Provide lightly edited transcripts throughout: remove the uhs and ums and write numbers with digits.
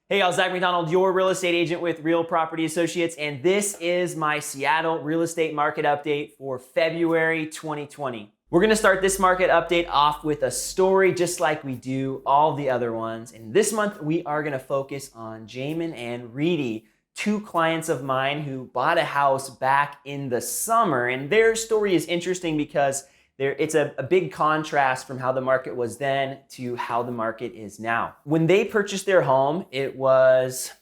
Hey, y'all, Zach McDonald, your real estate agent with Real Property Associates, and this is my Seattle real estate market update for February 2020. We're gonna start this market update off with a story just like we do all the other ones. And this month, we are gonna focus on Jamin and Reedy, two clients of mine who bought a house back in the summer. And their story is interesting because it's a big contrast from how the market was then to how the market is now. When they purchased their home, it was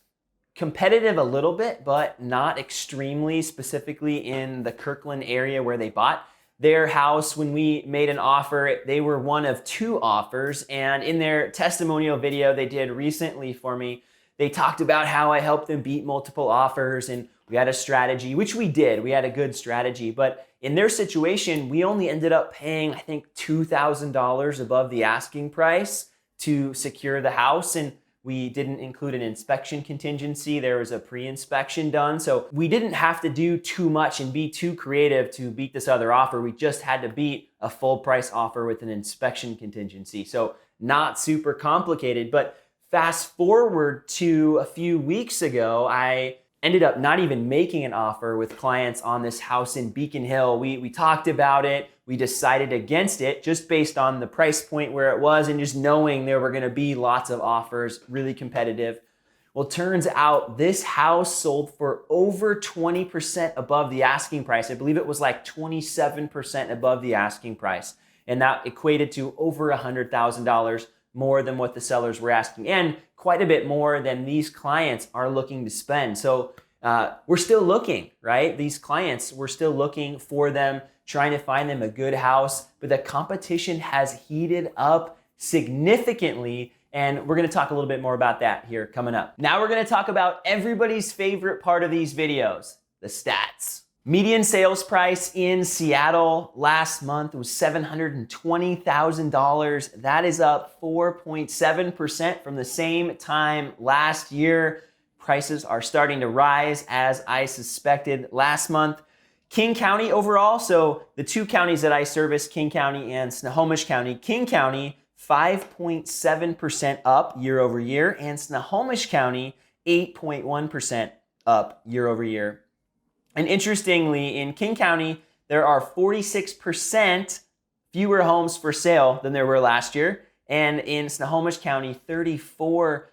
competitive a little bit, but not extremely, specifically in the Kirkland area where they bought their house. When we made an offer, they were one of two offers. And in their testimonial video they did recently for me, they talked about how I helped them beat multiple offers and we had a strategy, which we did. We had a good strategy, but in their situation, we only ended up paying, I think, $2,000 above the asking price to secure the house. And we didn't include an inspection contingency. There was a pre-inspection done. So we didn't have to do too much and be too creative to beat this other offer. We just had to beat a full price offer with an inspection contingency. So not super complicated, but fast forward to a few weeks ago, I ended up not even making an offer with clients on this house in Beacon Hill. We talked about it. We decided against it just based on the price point where it was and just knowing there were gonna be lots of offers, really competitive. Well, turns out this house sold for over 20% above the asking price. I believe it was like 27% above the asking price. And that equated to over $100,000 more than what the sellers were asking, and quite a bit more than these clients are looking to spend. So we're still looking, right? These clients, we're still looking for them, trying to find them a good house, but the competition has heated up significantly. And we're gonna talk a little bit more about that here coming up. Now we're gonna talk about everybody's favorite part of these videos, the stats. Median sales price in Seattle last month was $720,000. That is up 4.7% from the same time last year. Prices are starting to rise as I suspected last month. King County overall, so the two counties that I service, King County and Snohomish County. King County, 5.7% up year over year, and Snohomish County, 8.1% up year over year. And interestingly, in King County, there are 46% fewer homes for sale than there were last year. And in Snohomish County, 34%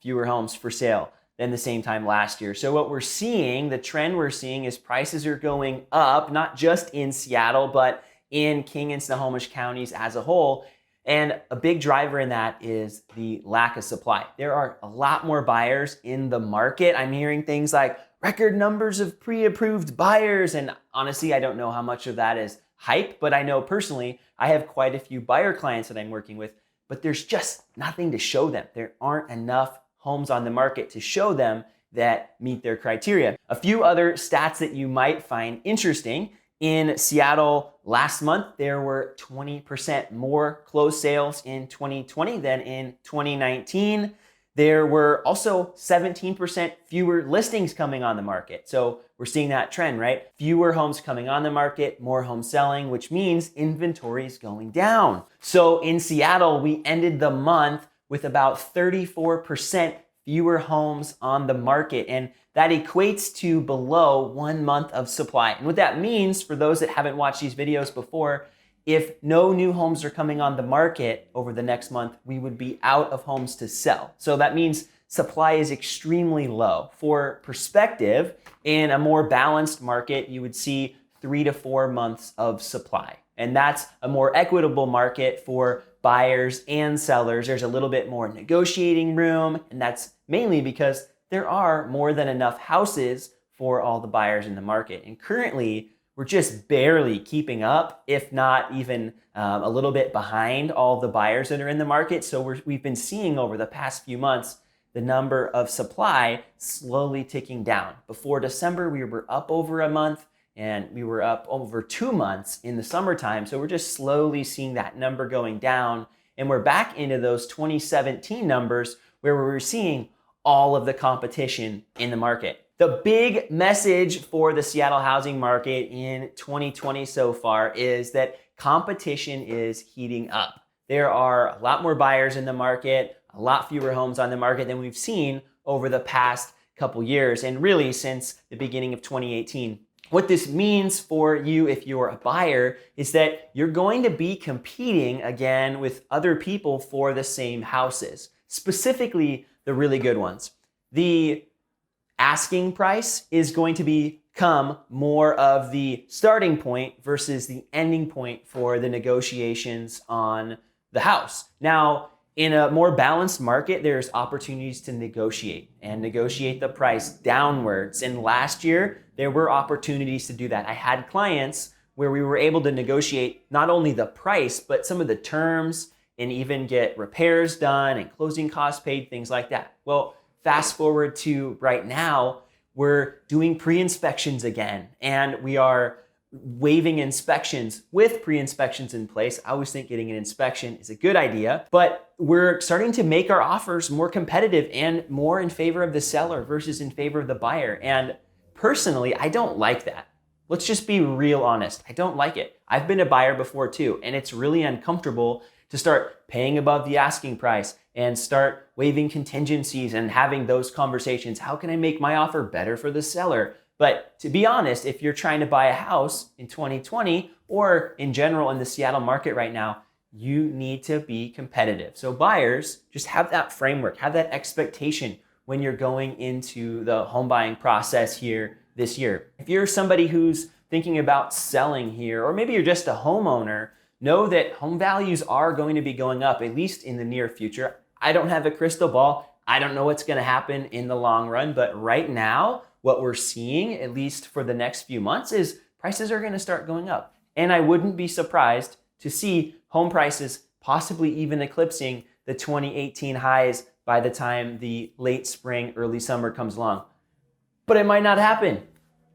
fewer homes for sale than the same time last year. So what we're seeing, the trend we're seeing is prices are going up, not just in Seattle, but in King and Snohomish counties as a whole. And a big driver in that is the lack of supply. There are a lot more buyers in the market. I'm hearing things like record numbers of pre-approved buyers. And honestly, I don't know how much of that is hype, but I know personally, I have quite a few buyer clients that I'm working with, but there's just nothing to show them. There aren't enough homes on the market to show them that meet their criteria. A few other stats that you might find interesting. In Seattle last month, there were 20% more closed sales in 2020 than in 2019. There were also 17% fewer listings coming on the market. So we're seeing that trend, right? Fewer homes coming on the market, more homes selling, which means inventory is going down. So in Seattle, we ended the month with about 34% fewer homes on the market. And that equates to below 1 month of supply. And what that means for those that haven't watched these videos before, if no new homes are coming on the market over the next month, we would be out of homes to sell. So that means supply is extremely low. For perspective, in a more balanced market, you would see 3 to 4 months of supply. And that's a more equitable market for buyers and sellers. There's a little bit more negotiating room, and that's mainly because there are more than enough houses for all the buyers in the market. And currently, we're just barely keeping up, if not even a little bit behind all the buyers that are in the market. So we've been seeing over the past few months, the number of supply slowly ticking down. Before December, we were up over a month, and we were up over 2 months in the summertime. So we're just slowly seeing that number going down. And we're back into those 2017 numbers where we were seeing all of the competition in the market. The big message for the Seattle housing market in 2020 so far is that competition is heating up. There are a lot more buyers in the market, a lot fewer homes on the market than we've seen over the past couple years, and really since the beginning of 2018. What this means for you if you're a buyer is that you're going to be competing again with other people for the same houses, specifically the really good ones. The asking price is going to become more of the starting point versus the ending point for the negotiations on the house. Now, in a more balanced market, there's opportunities to negotiate the price downwards. And last year, there were opportunities to do that. I had clients where we were able to negotiate not only the price, but some of the terms and even get repairs done and closing costs paid, things like that. Well, fast forward to right now, we're doing pre-inspections again, and we are waiving inspections with pre-inspections in place. I always think getting an inspection is a good idea, but we're starting to make our offers more competitive and more in favor of the seller versus in favor of the buyer. And personally, I don't like that. Let's just be real honest. I don't like it. I've been a buyer before too, and it's really uncomfortable to start paying above the asking price and start waiving contingencies and having those conversations. How can I make my offer better for the seller? But to be honest, if you're trying to buy a house in 2020 or in general in the Seattle market right now, you need to be competitive. So buyers, just have that framework, have that expectation when you're going into the home buying process here this year. If you're somebody who's thinking about selling here, or maybe you're just a homeowner, know that home values are going to be going up, at least in the near future. I don't have a crystal ball. I don't know what's going to happen in the long run, but right now, what we're seeing, at least for the next few months, is prices are going to start going up. And I wouldn't be surprised to see home prices possibly even eclipsing the 2018 highs by the time the late spring, early summer comes along. But it might not happen,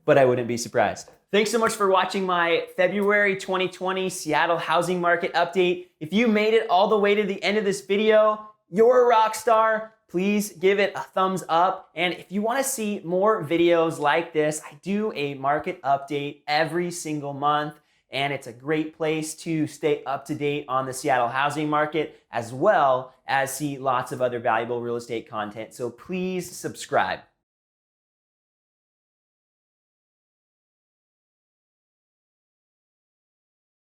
but I wouldn't be surprised. Thanks so much for watching my February 2020 Seattle housing market update. If you made it all the way to the end of this video, you're a rock star. Please give it a thumbs up. And if you want to see more videos like this, I do a market update every single month, and it's a great place to stay up to date on the Seattle housing market, as well as see lots of other valuable real estate content. So please subscribe.